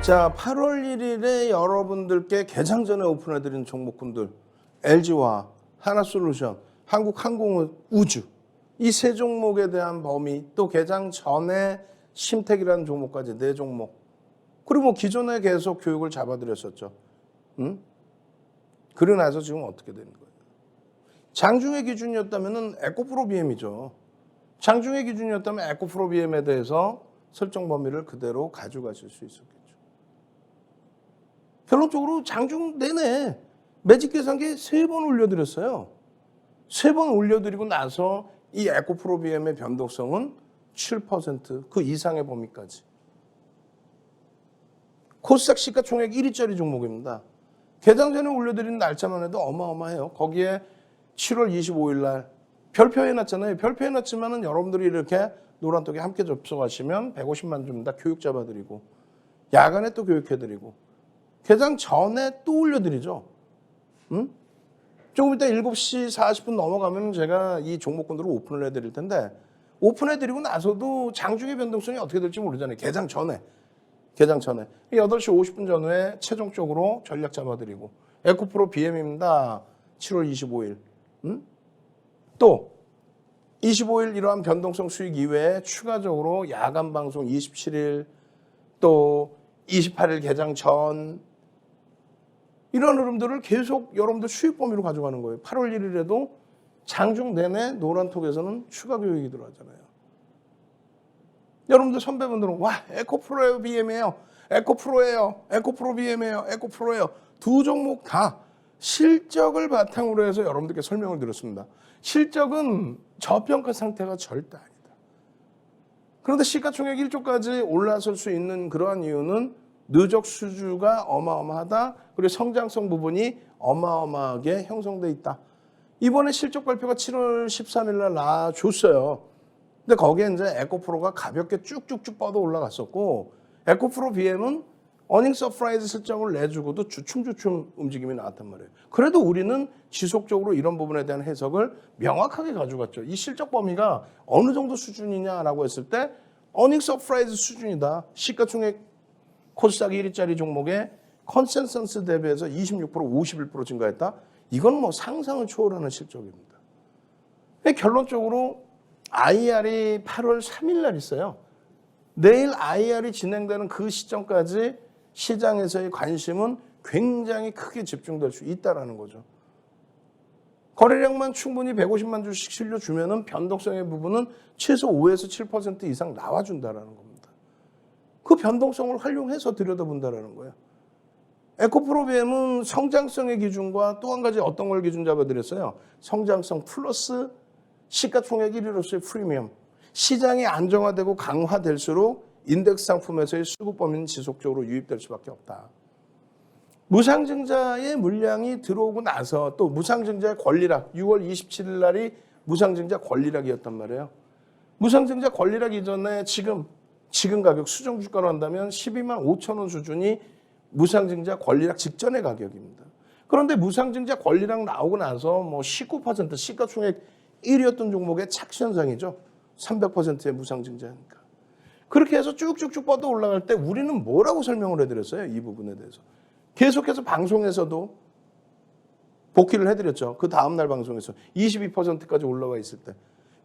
자, 8월 1일에 여러분들께 개장 전에 오픈해드린 종목군들 LG화학, 하나솔루션, 한국항공우주 이 세 종목에 대한 범위 또 개장 전에 심택이라는 종목까지 4종목 그리고 뭐 기존에 계속 교육을 잡아드렸었죠. 그러고 나서 지금 어떻게 되는 거예요? 장중의 기준이었다면 에코프로비엠이죠. 장중의 기준이었다면 에코프로비엠에 대해서 설정 범위를 그대로 가져가실 수 있었겠죠. 결론적으로 장중 내내 매직 계산기 3번 올려드렸어요. 3번 올려드리고 나서 이 에코프로비엠의 변동성은 7%, 그 이상의 범위까지. 코스닥 시가총액 1위짜리 종목입니다. 개장 전에 올려드린 날짜만 해도 어마어마해요. 거기에 7월 25일 날 별표 해놨잖아요. 별표 해놨지만은 여러분들이 이렇게 노란톡에 함께 접속하시면 150만 줍니다. 교육 잡아드리고 야간에 또 교육해드리고 개장 전에 또 올려드리죠. 응? 조금 이따 7시 40분 넘어가면 제가 이 종목군들을 오픈을 해드릴 텐데 오픈해드리고 나서도 장중의 변동성이 어떻게 될지 모르잖아요. 개장 전에. 8시 50분 전후에 최종적으로 전략 잡아드리고 에코프로 BM입니다. 7월 25일. 또 25일 이러한 변동성 수익 이외에 추가적으로 야간 방송 27일 또 28일 개장 전 이런 흐름들을 계속 여러분들 수익 범위로 가져가는 거예요. 8월 1일에도 장중 내내 노란톡에서는 추가 교육이 들어가잖아요. 여러분들 선배분들은 와 에코프로예요 BM이에요. 에코프로예요. 에코프로 BM이에요. 에코프로예요. 두 종목 다 실적을 바탕으로 해서 여러분들께 설명을 드렸습니다. 실적은 저평가 상태가 절대 아니다. 그런데 시가총액 1조까지 올라설 수 있는 그러한 이유는 누적 수주가 어마어마하다. 그리고 성장성 부분이 어마어마하게 형성돼 있다. 이번에 실적 발표가 7월 13일 날 나와줬어요. 근데 거기에 이제 에코프로가 가볍게 쭉쭉쭉 뻗어 올라갔었고 에코프로 BM은 어닝 서프라이즈 실적을 내주고도 주춤주춤 움직임이 나왔단 말이에요. 그래도 우리는 지속적으로 이런 부분에 대한 해석을 명확하게 가져갔죠. 이 실적 범위가 어느 정도 수준이냐라고 했을 때 어닝 서프라이즈 수준이다. 시가총액 코스닥 1위짜리 종목의 컨센서스 대비해서 26% 51% 증가했다. 이건 뭐 상상을 초월하는 실적입니다. 결론적으로 IR이 8월 3일 날 있어요. 내일 IR이 진행되는 그 시점까지 시장에서의 관심은 굉장히 크게 집중될 수 있다는 거죠. 거래량만 충분히 150만 주씩 실려주면 변동성의 부분은 최소 5에서 7% 이상 나와준다는 겁니다. 그 변동성을 활용해서 들여다본다는 거예요. 에코프로 BM은 성장성의 기준과 또 한 가지 어떤 걸 기준 잡아드렸어요. 성장성 플러스 시가총액 1위로서의 프리미엄. 시장이 안정화되고 강화될수록 인덱스 상품에서의 수급 범위는 지속적으로 유입될 수밖에 없다. 무상증자의 물량이 들어오고 나서 또 무상증자의 권리락 6월 27일 날이 무상증자 권리락이었단 말이에요. 무상증자 권리락 이전에 지금 가격 수정 주가로 한다면 12만 5천 원 수준이 무상증자 권리락 직전의 가격입니다. 그런데 무상증자 권리락 나오고 나서 뭐 19% 시가총액 1위였던 종목의 착시 현상이죠. 300%의 무상증자니까. 그렇게 해서 쭉쭉쭉 뻗어 올라갈 때 우리는 뭐라고 설명을 해드렸어요? 이 부분에 대해서. 계속해서 방송에서도 복귀를 해드렸죠. 그 다음날 방송에서 22%까지 올라와 있을 때.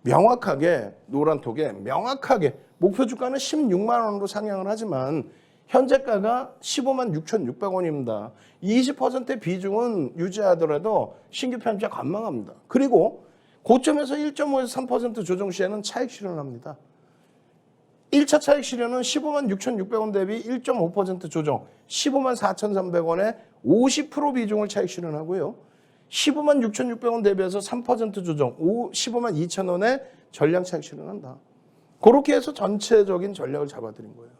명확하게 노란톡에 명확하게 목표 주가는 16만 원으로 상향을 하지만 현재가가 15만 6,600원입니다. 20%의 비중은 유지하더라도 신규 편입자 관망합니다. 그리고 고점에서 1.5에서 3% 조정 시에는 차익 실현합니다. 1차 차익 실현은 15만 6,600원 대비 1.5% 조정, 15만 4,300원에 50% 비중을 차익 실현하고요. 15만 6,600원 대비해서 3% 조정, 15만 2,000원에 전량 차익 실현한다. 그렇게 해서 전체적인 전략을 잡아드린 거예요.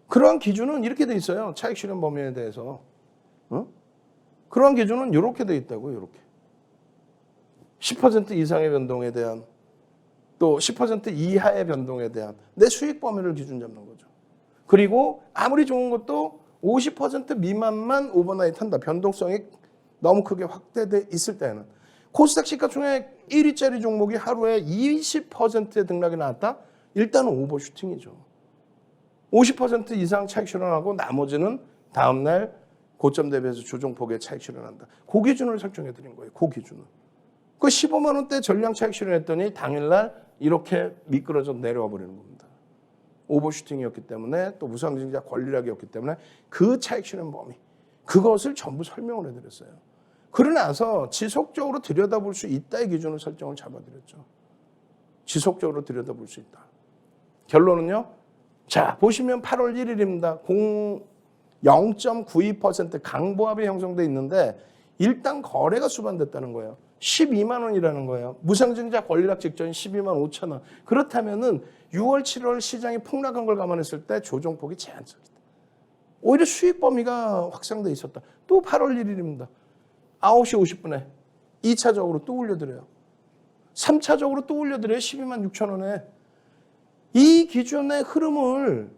그러한 기준은 이렇게 돼 있어요. 차익 실현 범위에 대해서. 그러한 기준은 이렇게 돼 있다고요. 이렇게. 10% 이상의 변동에 대한 또 10% 이하의 변동에 대한 내 수익 범위를 기준 잡는 거죠. 그리고 아무리 좋은 것도 50% 미만만 오버나잇 한다. 변동성이 너무 크게 확대돼 있을 때는. 코스닥 시가총액 1위짜리 종목이 하루에 20%의 등락이 나왔다? 일단은 오버슈팅이죠. 50% 이상 차익 실현하고 나머지는 다음날 고점 대비해서 조정폭의 차익 실현한다. 그 기준을 설정해 드린 거예요. 그 기준을. 그 15만 원대 전량 차익 실현했더니 당일날 이렇게 미끄러져 내려와 버리는 겁니다. 오버슈팅이었기 때문에 또 무상증자 권리락이었기 때문에 그 차익 실현 범위 그것을 전부 설명을 해드렸어요. 그러고 나서 지속적으로 들여다볼 수 있다의 기준을 설정을 잡아드렸죠. 지속적으로 들여다볼 수 있다. 결론은요. 자 보시면 8월 1일입니다. 0.92% 강보합이 형성돼 있는데 일단 거래가 수반됐다는 거예요. 12만 원이라는 거예요. 무상증자 권리락 직전이 12만 5천 원. 그렇다면은 6월, 7월 시장이 폭락한 걸 감안했을 때 조정폭이 제한적이다. 오히려 수익 범위가 확장돼 있었다. 또 8월 1일입니다. 9시 50분에 2차적으로 또 올려드려요. 3차적으로 또 올려드려요. 12만 6천 원에. 이 기준의 흐름을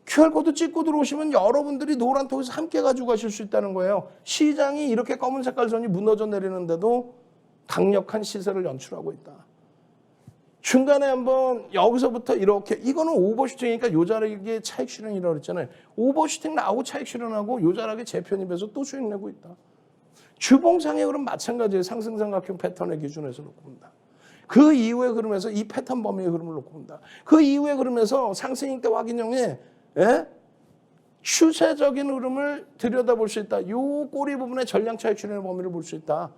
QR코드 찍고 들어오시면 여러분들이 노란톡에서 함께 가지고 가실 수 있다는 거예요. 시장이 이렇게 검은 색깔 선이 무너져 내리는데도 강력한 시세를 연출하고 있다. 중간에 한번 여기서부터 이렇게, 이거는 오버슈팅이니까 요자락의 차익 실현이라고 그랬잖아요. 오버슈팅 나오고 차익 실현하고 요자락의 재편입에서 또 수익 내고 있다. 주봉상의 흐름 마찬가지예요. 상승삼각형 패턴의 기준에서 놓고 본다. 그 이후의 흐름에서 이 패턴 범위의 흐름을 놓고 본다. 그 이후의 흐름에서 상승익대 확인형의 추세적인 흐름을 들여다볼 수 있다. 요 꼬리 부분의 전량 차익 실현의 범위를 볼 수 있다.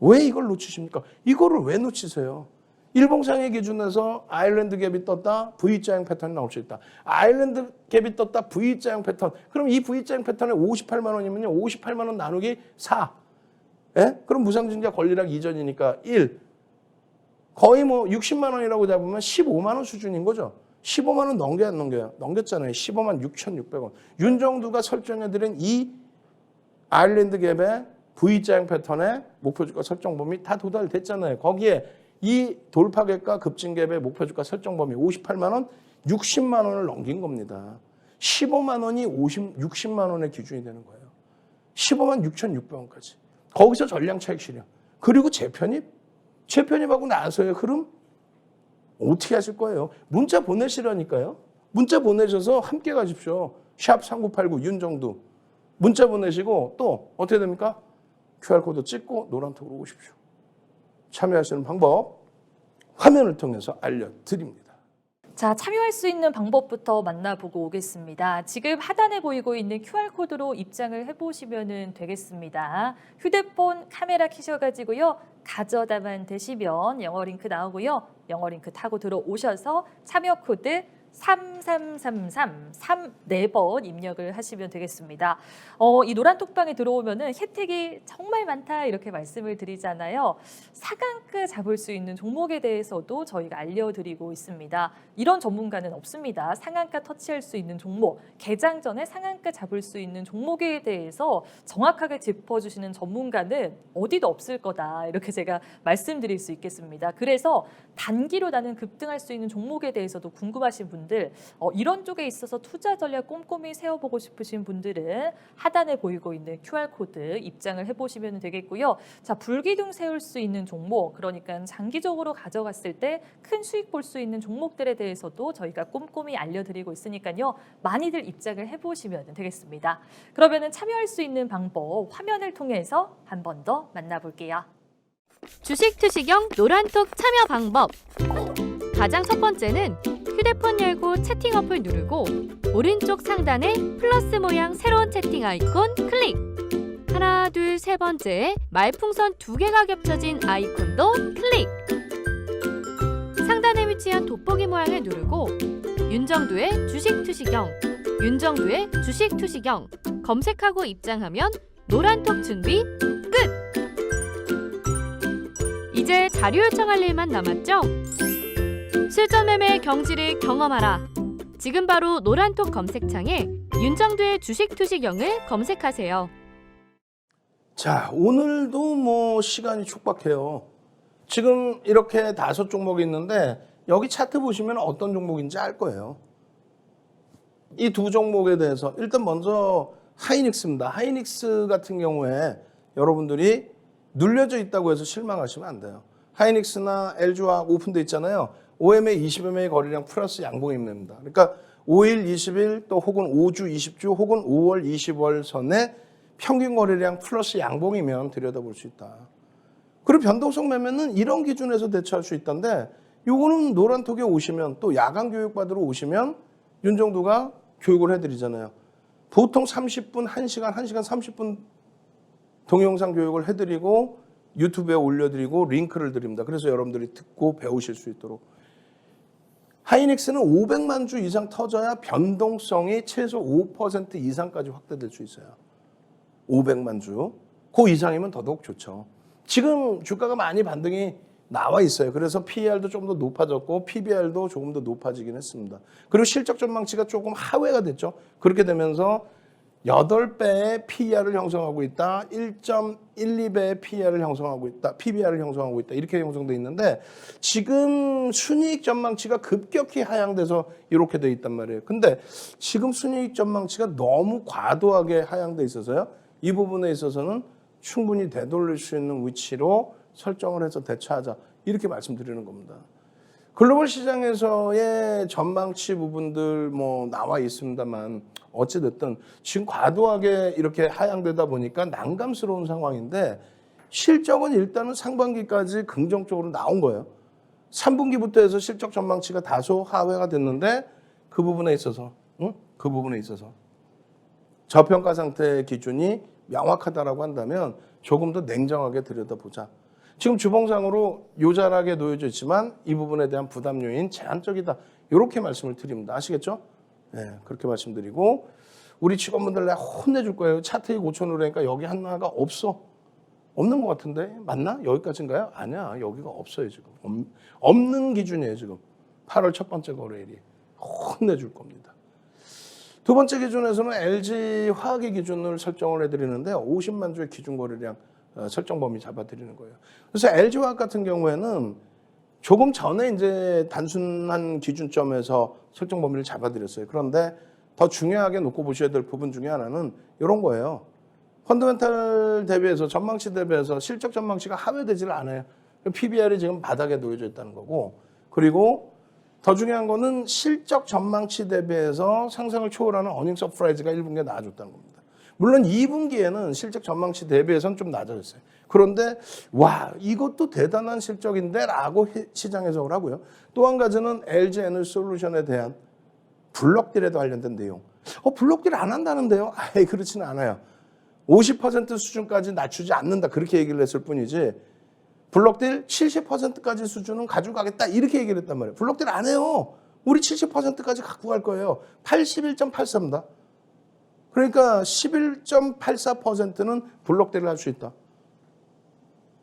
왜 이걸 놓치십니까? 이거를 왜 놓치세요? 일봉상의 기준에서 아일랜드 갭이 떴다. V자형 패턴이 나올 수 있다. 아일랜드 갭이 떴다. V자형 패턴. 그럼 이 V자형 패턴에 58만 원이면요. 58만 원 나누기 4. 그럼 무상증자 권리락 이전이니까 1. 거의 뭐 60만 원이라고 잡으면 15만 원 수준인 거죠. 15만 원 넘겨야 안 넘겨요? 넘겼잖아요. 15만 6,600원. 윤정두가 설정해드린 이 아일랜드 갭의 V자형 패턴의 목표주가 설정 범위 다 도달됐잖아요. 거기에 이 돌파갭과 급증갭의 목표주가 설정 범위 58만 원, 60만 원을 넘긴 겁니다. 15만 원이 60만 원의 기준이 되는 거예요. 15만 6,600원까지. 거기서 전량 차익 실현. 그리고 재편입. 재편입하고 나서의 흐름 어떻게 하실 거예요? 문자 보내시라니까요. 문자 보내셔서 함께 가십시오. 샵 3989 윤정두. 문자 보내시고 또 어떻게 됩니까? QR코드 찍고 노란톡으로 오십시오. 참여하시는 방법 화면을 통해서 알려드립니다. 자, 참여할 수 있는 방법부터 만나보고 오겠습니다. 지금 하단에 보이고 있는 QR코드로 입장을 해보시면 되겠습니다. 휴대폰 카메라 켜셔가지고요. 가져다만 대시면 영어 링크 나오고요. 영어 링크 타고 들어오셔서 참여 코드 3333 34번 입력을 하시면 되겠습니다. 이 노란톡방에 들어오면은 혜택이 정말 많다 이렇게 말씀을 드리잖아요. 상한가 잡을 수 있는 종목에 대해서도 저희가 알려드리고 있습니다. 이런 전문가는 없습니다. 상한가 터치할 수 있는 종목, 개장 전에 상한가 잡을 수 있는 종목에 대해서 정확하게 짚어주시는 전문가는 어디도 없을 거다 이렇게 제가 말씀드릴 수 있겠습니다. 그래서 단기로 나는 급등할 수 있는 종목에 대해서도 궁금하신 분들 이런 쪽에 있어서 투자 전략 꼼꼼히 세워보고 싶으신 분들은 하단에 보이고 있는 QR코드 입장을 해보시면 되겠고요. 자, 불기둥 세울 수 있는 종목, 그러니까 장기적으로 가져갔을 때 큰 수익 볼 수 있는 종목들에 대해서도 저희가 꼼꼼히 알려드리고 있으니까요. 많이들 입장을 해보시면 되겠습니다. 그러면 참여할 수 있는 방법 화면을 통해서 한 번 더 만나볼게요. 주식 투시경 노란톡 참여 방법. 가장 첫 번째는 휴대폰 열고 채팅 어플 누르고 오른쪽 상단에 플러스 모양 새로운 채팅 아이콘 클릭. 하나, 둘, 세 번째 말풍선 2개가 겹쳐진 아이콘도 클릭. 상단에 위치한 돋보기 모양을 누르고 윤정두의 주식 투시경, 윤정두의 주식 투시경 검색하고 입장하면 노란톡 준비 끝! 이제 자료 요청할 일만 남았죠? 실전 매매의 경지를 경험하라. 지금 바로 노란톡 검색창에 윤정두의 주식 투시경을 검색하세요. 자, 오늘도 뭐 시간이 촉박해요. 지금 이렇게 5종목이 있는데 여기 차트 보시면 어떤 종목인지 알 거예요. 이 2종목에 대해서 일단 먼저 하이닉스입니다. 하이닉스 같은 경우에 여러분들이 눌려져 있다고 해서 실망하시면 안 돼요. 하이닉스나 LG화학 오픈돼 있잖아요. OMA 20MA 거래량 플러스 양봉입니다. 그러니까 5일 20일 또 혹은 5주 20주 혹은 5월 20월 선에 평균 거래량 플러스 양봉이면 들여다볼 수 있다. 그리고 변동성 매매는 이런 기준에서 대처할 수 있던데 요거는 노란톡에 오시면 또 야간 교육 받으러 오시면 윤정두가 교육을 해드리잖아요. 보통 30분, 1시간 30분 동영상 교육을 해드리고 유튜브에 올려드리고 링크를 드립니다. 그래서 여러분들이 듣고 배우실 수 있도록. 하이닉스는 500만 주 이상 터져야 변동성이 최소 5% 이상까지 확대될 수 있어요. 500만 주. 그 이상이면 더더욱 좋죠. 지금 주가가 많이 반등이 나와 있어요. 그래서 PER도 좀 더 높아졌고 PBR도 조금 더 높아지긴 했습니다. 그리고 실적 전망치가 조금 하회가 됐죠. 그렇게 되면서 8배의 PER을 형성하고 있다. 1.12배의 PER을 형성하고 있다. PBR을 형성하고 있다. 이렇게 형성돼 있는데 지금 순이익 전망치가 급격히 하향돼서 이렇게 돼 있단 말이에요. 근데 지금 순이익 전망치가 너무 과도하게 하향돼 있어서요. 이 부분에 있어서는 충분히 되돌릴 수 있는 위치로 설정을 해서 대처하자. 이렇게 말씀드리는 겁니다. 글로벌 시장에서의 전망치 부분들 뭐 나와 있습니다만 어찌됐든 지금 과도하게 이렇게 하향되다 보니까 난감스러운 상황인데 실적은 일단은 상반기까지 긍정적으로 나온 거예요. 3분기부터 해서 실적 전망치가 다소 하회가 됐는데 그 부분에 있어서 그 부분에 있어서 저평가 상태의 기준이 명확하다라고 한다면 조금 더 냉정하게 들여다보자. 지금 주봉상으로 요자하게 놓여져 있지만 이 부분에 대한 부담 요인 제한적이다. 이렇게 말씀을 드립니다. 아시겠죠? 네, 그렇게 말씀드리고 우리 직원분들 내가 혼내줄 거예요. 차트에 5,000으로 하니까 여기 하나가 없어. 없는 것 같은데 맞나? 여기까지인가요? 아니야. 여기가 없어요 지금. 없는 기준이에요 지금. 8월 첫 번째 거래일이. 혼내줄 겁니다. 두 번째 기준에서는 LG화학의 기준을 설정을 해드리는데 50만 주의 기준 거래량 설정 범위 잡아드리는 거예요. 그래서 LG화학 같은 경우에는 조금 전에 이제 단순한 기준점에서 설정 범위를 잡아드렸어요. 그런데 더 중요하게 놓고 보셔야 될 부분 중에 하나는 이런 거예요. 펀더멘탈 대비해서 전망치 대비해서 실적 전망치가 하회되질 않아요. PBR이 지금 바닥에 놓여져 있다는 거고 그리고 더 중요한 거는 실적 전망치 대비해서 상상을 초월하는 어닝 서프라이즈가 1분기에 나와줬다는 겁니다. 물론 2분기에는 실적 전망치 대비해서는 좀 낮아졌어요. 그런데 와 이것도 대단한 실적인데 라고 시장 해석을 하고요. 또 한 가지는 LG 에너지솔루션에 대한 블록딜에도 관련된 내용. 블록딜 안 한다는데요? 아예 그렇지는 않아요. 50% 수준까지 낮추지 않는다 그렇게 얘기를 했을 뿐이지 블록딜 70%까지 수준은 가지고 가겠다 이렇게 얘기를 했단 말이에요. 블록딜 안 해요. 우리 70%까지 갖고 갈 거예요. 81.83입니다. 그러니까 11.84%는 블록딜을 할 수 있다.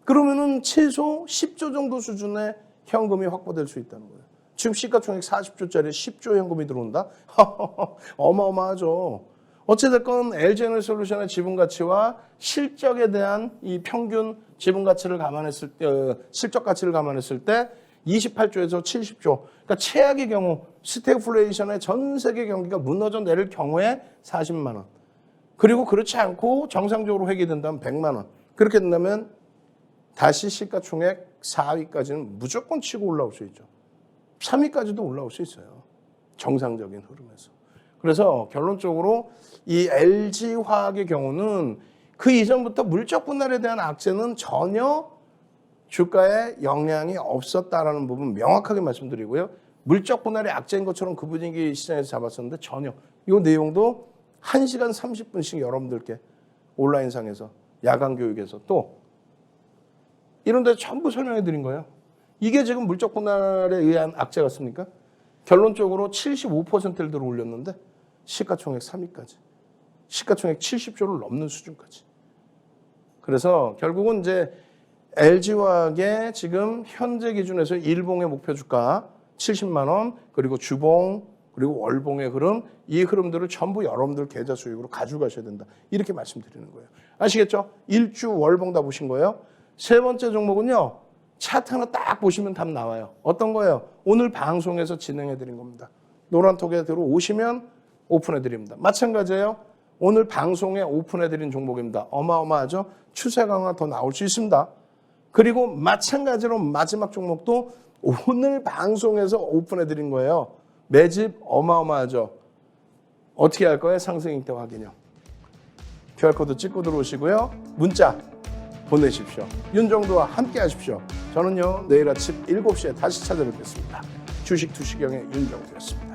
그러면은 최소 10조 정도 수준의 현금이 확보될 수 있다는 거예요. 지금 시가총액 40조짜리 10조 현금이 들어온다? 어마어마하죠. 어찌됐건 LG에너지솔루션의 지분가치와 실적에 대한 이 평균 지분가치를 감안했을 때, 실적 가치를 감안했을 때 28조에서 70조. 그러니까 최악의 경우 스태그플레이션의 전 세계 경기가 무너져 내릴 경우에 40만 원. 그리고 그렇지 않고 정상적으로 회귀된다면 100만 원. 그렇게 된다면 다시 시가총액 4위까지는 무조건 치고 올라올 수 있죠. 3위까지도 올라올 수 있어요. 정상적인 흐름에서. 그래서 결론적으로 이 LG화학의 경우는 그 이전부터 물적 분할에 대한 악재는 전혀 주가에 영향이 없었다라는 부분 명확하게 말씀드리고요. 물적 분할의 악재인 것처럼 그 분위기 시장에서 잡았었는데 전혀. 이 내용도 1시간 30분씩 여러분들께 온라인상에서 야간 교육에서 또 이런 데 전부 설명해 드린 거예요. 이게 지금 물적 분할에 의한 악재 같습니까? 결론적으로 75%를 들어 올렸는데 시가총액 3위까지. 시가총액 70조를 넘는 수준까지. 그래서 결국은 이제 LG화학의 지금 현재 기준에서 일봉의 목표 주가 70만 원, 그리고 주봉, 그리고 월봉의 흐름, 이 흐름들을 전부 여러분들 계좌 수익으로 가져가셔야 된다. 이렇게 말씀드리는 거예요. 아시겠죠? 일주 월봉 다 보신 거예요? 세 번째 종목은요. 차트 하나 딱 보시면 답 나와요. 어떤 거예요? 오늘 방송에서 진행해 드린 겁니다. 노란톡에 들어오시면 오픈해 드립니다. 마찬가지예요. 오늘 방송에 오픈해 드린 종목입니다. 어마어마하죠? 추세 강화 더 나올 수 있습니다. 그리고 마찬가지로 마지막 종목도 오늘 방송에서 오픈해 드린 거예요. 매집 어마어마하죠? 어떻게 할 거예요? 상승익대 확인요. QR코드 찍고 들어오시고요. 문자 보내십시오. 윤정도와 함께 하십시오. 저는요 내일 아침 7시에 다시 찾아뵙겠습니다. 주식 투시경의 윤정도였습니다.